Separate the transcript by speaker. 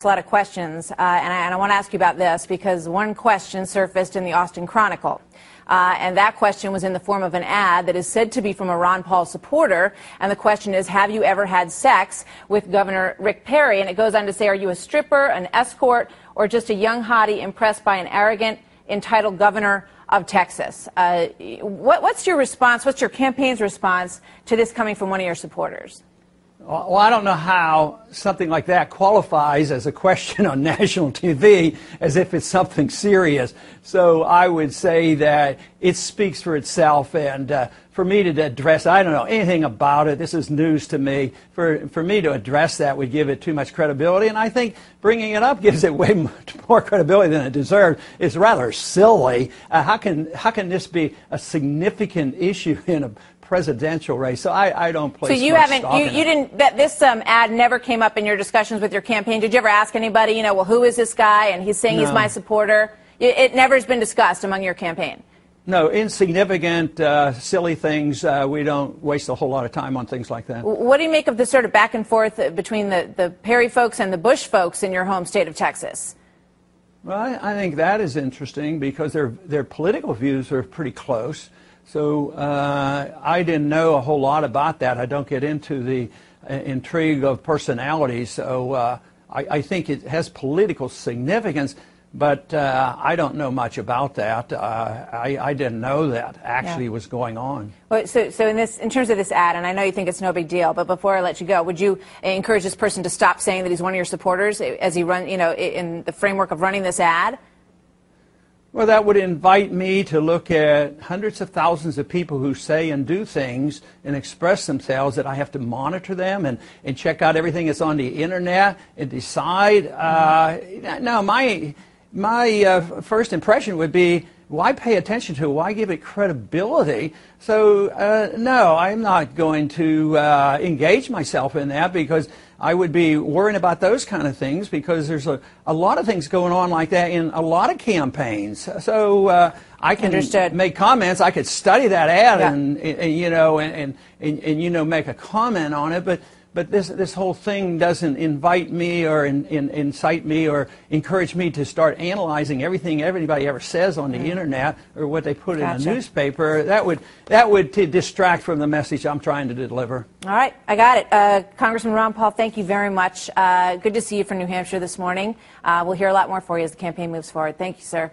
Speaker 1: A lot of questions, and I want to ask you about this because one question surfaced in the Austin Chronicle. And that question was in the form of an ad that is said to be from a Ron Paul supporter. And the question is, have you ever had sex with Governor Rick Perry? And it goes on to say, are you a stripper, an escort, or just a young hottie impressed by an arrogant, entitled governor of Texas? What's your response? What's your campaign's response to this coming from one of your supporters?
Speaker 2: Well, I don't know how something like that qualifies as a question on national TV, as if it's something serious. So I would say that it speaks for itself, and for me to address, I don't know anything about it. This is news to me. For me to address that would give it too much credibility, and I think bringing it up gives it way much more credibility than it deserves. It's rather silly. How can this be a significant issue in a presidential race? So I don't place
Speaker 1: so you
Speaker 2: much
Speaker 1: haven't
Speaker 2: stock in
Speaker 1: you
Speaker 2: it.
Speaker 1: didn't that this ad never came up in your discussions with your campaign? Did you ever ask anybody, well, who is this guy, and he's saying he's my supporter? It never has been discussed among your campaign.
Speaker 2: No, insignificant, silly things. We don't waste a whole lot of time on things like that.
Speaker 1: What do you make of the sort of back and forth between the Perry folks and the Bush folks in your home state of Texas?
Speaker 2: Well, I think that is interesting because their political views are pretty close. So I didn't know a whole lot about that. I don't get into the intrigue of personalities. So I think it has political significance, but I don't know much about that. I didn't know that actually was going on.
Speaker 1: Well, so in terms of this ad, and I know you think it's no big deal, but before I let you go, would you encourage this person to stop saying that he's one of your supporters as he run, in the framework of running this ad?
Speaker 2: Well, that would invite me to look at hundreds of thousands of people who say and do things and express themselves, that I have to monitor them and check out everything that's on the internet and decide. No, my first impression would be, why pay attention to it? Why give it credibility? So, no, I'm not going to engage myself in that, because I would be worrying about those kind of things, because there's a lot of things going on like that in a lot of campaigns. So I can make comments. I could study that ad and make a comment on it, but this whole thing doesn't invite me or incite me or encourage me to start analyzing everything everybody ever says on the internet or what they put in a newspaper. That would distract from the message I'm trying to deliver.
Speaker 1: All right, I got it. Congressman Ron Paul, thank you very much. Good to see you from New Hampshire this morning. We'll hear a lot more for you as the campaign moves forward. Thank you, sir.